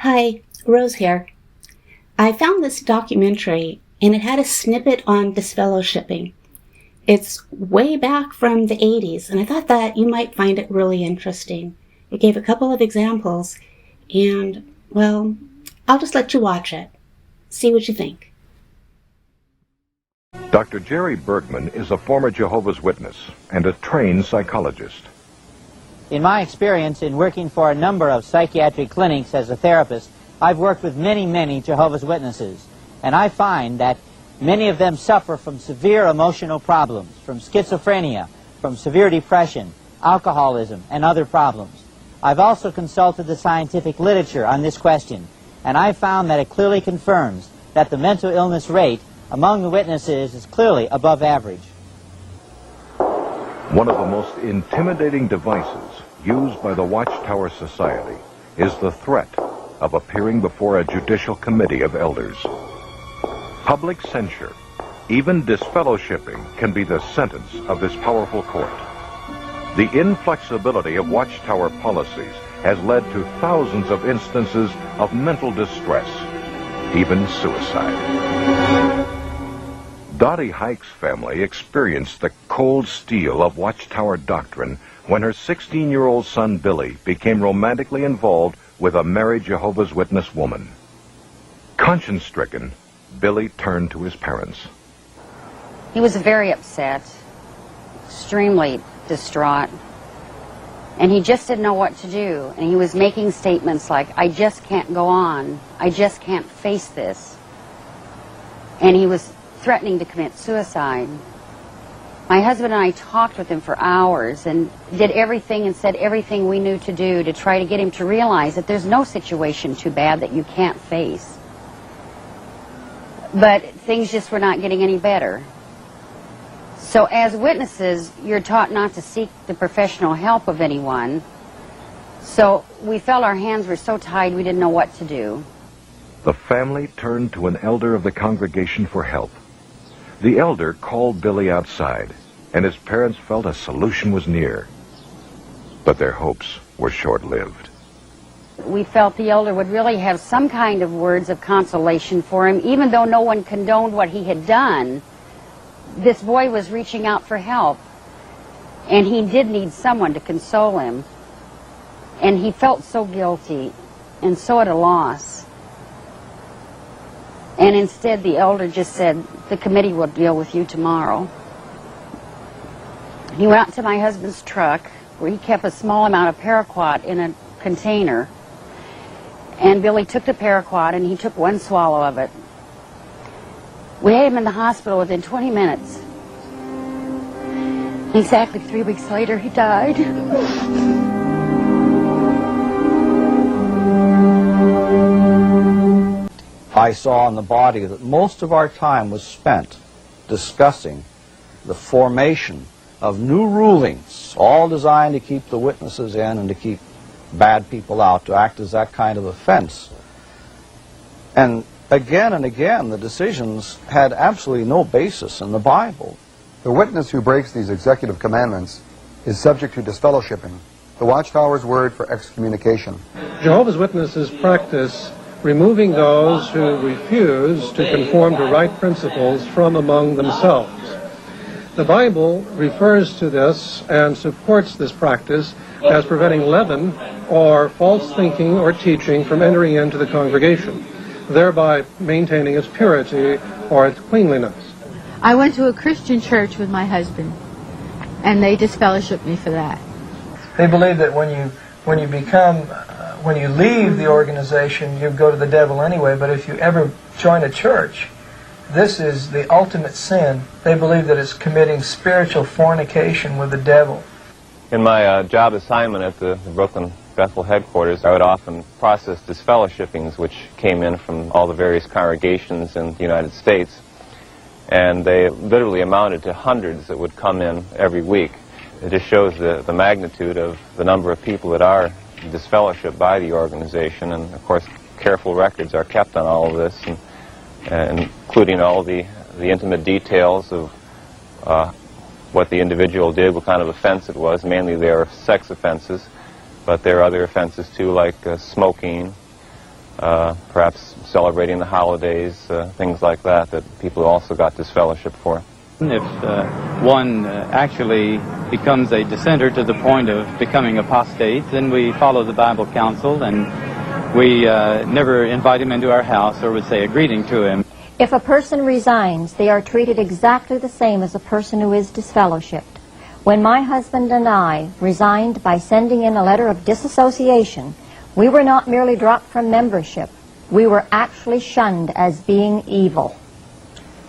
Hi, Rose here. I found this documentary and it had a snippet on disfellowshipping. It's way back from the 80s and I thought that you might find it really interesting. It gave a couple of examples and, well, I'll just let you watch it. See what you think. Dr. Jerry Bergman is a former Jehovah's Witness and a trained psychologist. In my experience in working for a number of psychiatric clinics as a therapist, I've worked with many Jehovah's Witnesses, and I find that many of them suffer from severe emotional problems, from schizophrenia, from severe depression, alcoholism, and other problems. I've also consulted the scientific literature on this question, and I found that it clearly confirms that the mental illness rate among the witnesses is clearly above average. One of the most intimidating devices used by the Watchtower Society is the threat of appearing before a judicial committee of elders. Public censure, even disfellowshipping, can be the sentence of this powerful court. The inflexibility of Watchtower policies has led to thousands of instances of mental distress, even suicide. Dottie Hike's family experienced the cold steel of Watchtower doctrine when her 16-year-old son Billy became romantically involved with a married Jehovah's Witness woman. Conscience-stricken, Billy turned to his parents. He was very upset, extremely distraught, and he just didn't know what to do. And he was making statements like, I just can't go on, I just can't face this. And he was threatening to commit suicide. My husband and I talked with him for hours and did everything and said everything we knew to do to try to get him to realize that there's no situation too bad that you can't face. But things just were not getting any better. So as witnesses, you're taught not to seek the professional help of anyone. So we felt our hands were so tied we didn't know what to do. The family turned to an elder of the congregation for help. The elder called Billy outside, and his parents felt a solution was near. But their hopes were short-lived. We felt the elder would really have some kind of words of consolation for him, even though no one condoned what he had done. This boy was reaching out for help, and he did need someone to console him. And he felt so guilty and so at a loss. And instead, the elder just said, the committee will deal with you tomorrow. He went out to my husband's truck, where he kept a small amount of paraquat in a container. And Billy took the paraquat, and he took one swallow of it. We had him in the hospital within 20 minutes. Exactly 3 weeks later, he died. I saw in the body that most of our time was spent discussing the formation of new rulings, all designed to keep the witnesses in and to keep bad people out, to act as that kind of a fence. And again, the decisions had absolutely no basis in the Bible. The witness who breaks these executive commandments is subject to disfellowshipping, the Watchtower's word for excommunication. Jehovah's Witnesses practice removing those who refuse to conform to right principles from among themselves. The Bible refers to this and supports this practice as preventing leaven or false thinking or teaching from entering into the congregation, thereby maintaining its purity or its cleanliness. I went to a Christian church with my husband, and they disfellowshipped me for that. They believe that when you leave the organization, you go to the devil anyway, but if you ever join a church, this is the ultimate sin. They believe that it's committing spiritual fornication with the devil. In my job assignment at the Brooklyn Bethel headquarters, I would often process disfellowshippings which came in from all the various congregations in the United States, and they literally amounted to hundreds that would come in every week. It just shows the magnitude of the number of people that are disfellowshipped by the organization, and of course careful records are kept on all of this, and including all the intimate details of what the individual did, what kind of offense it was. Mainly they are sex offenses, but there are other offenses too, like smoking, perhaps celebrating the holidays, things like that, that people also got disfellowship for. If one actually becomes a dissenter to the point of becoming apostate, then we follow the Bible counsel, and we never invite him into our house or would say a greeting to him. If a person resigns, they are treated exactly the same as a person who is disfellowshipped. When my husband and I resigned by sending in a letter of disassociation, we were not merely dropped from membership. We were actually shunned as being evil.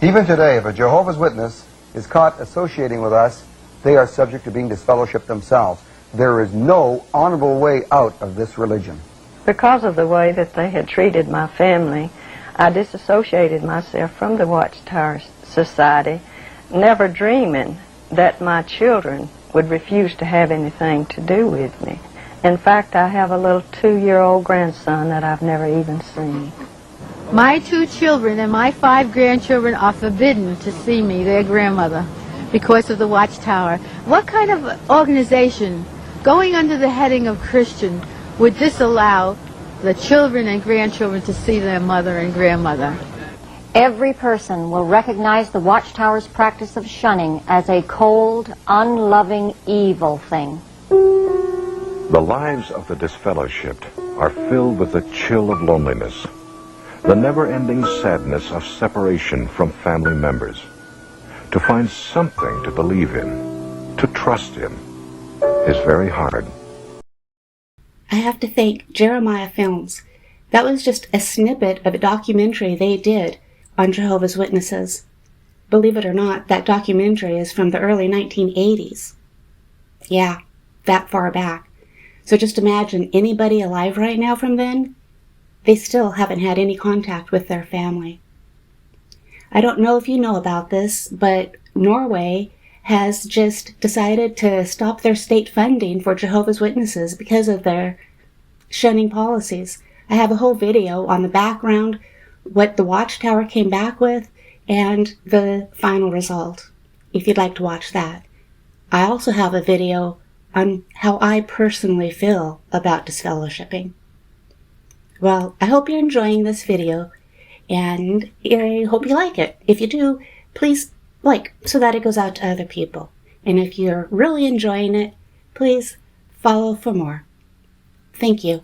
Even today, if a Jehovah's Witness is caught associating with us, they are subject to being disfellowshipped themselves. There is no honorable way out of this religion. Because of the way that they had treated my family, I disassociated myself from the Watchtower Society, never dreaming that my children would refuse to have anything to do with me. In fact, I have a little 2-year-old grandson that I've never even seen. My 2 children and my 5 grandchildren are forbidden to see me, their grandmother, because of the Watchtower. What kind of organization, going under the heading of Christian, would disallow the children and grandchildren to see their mother and grandmother? Every person will recognize the Watchtower's practice of shunning as a cold, unloving, evil thing. The lives of the disfellowshipped are filled with the chill of loneliness, the never-ending sadness of separation from family members. To find something to believe in, to trust in, is very hard. I have to thank Jeremiah Films. That was just a snippet of a documentary they did on Jehovah's Witnesses. Believe it or not, that documentary is from the early 1980s. Yeah, that far back. So just imagine anybody alive right now from then, they still haven't had any contact with their family. I don't know if you know about this, but Norway has just decided to stop their state funding for Jehovah's Witnesses because of their shunning policies. I have a whole video on the background, what the Watchtower came back with, and the final result, if you'd like to watch that. I also have a video on how I personally feel about disfellowshipping. Well, I hope you're enjoying this video, and I hope you like it. If you do, please like, so that it goes out to other people. And if you're really enjoying it, please follow for more. Thank you.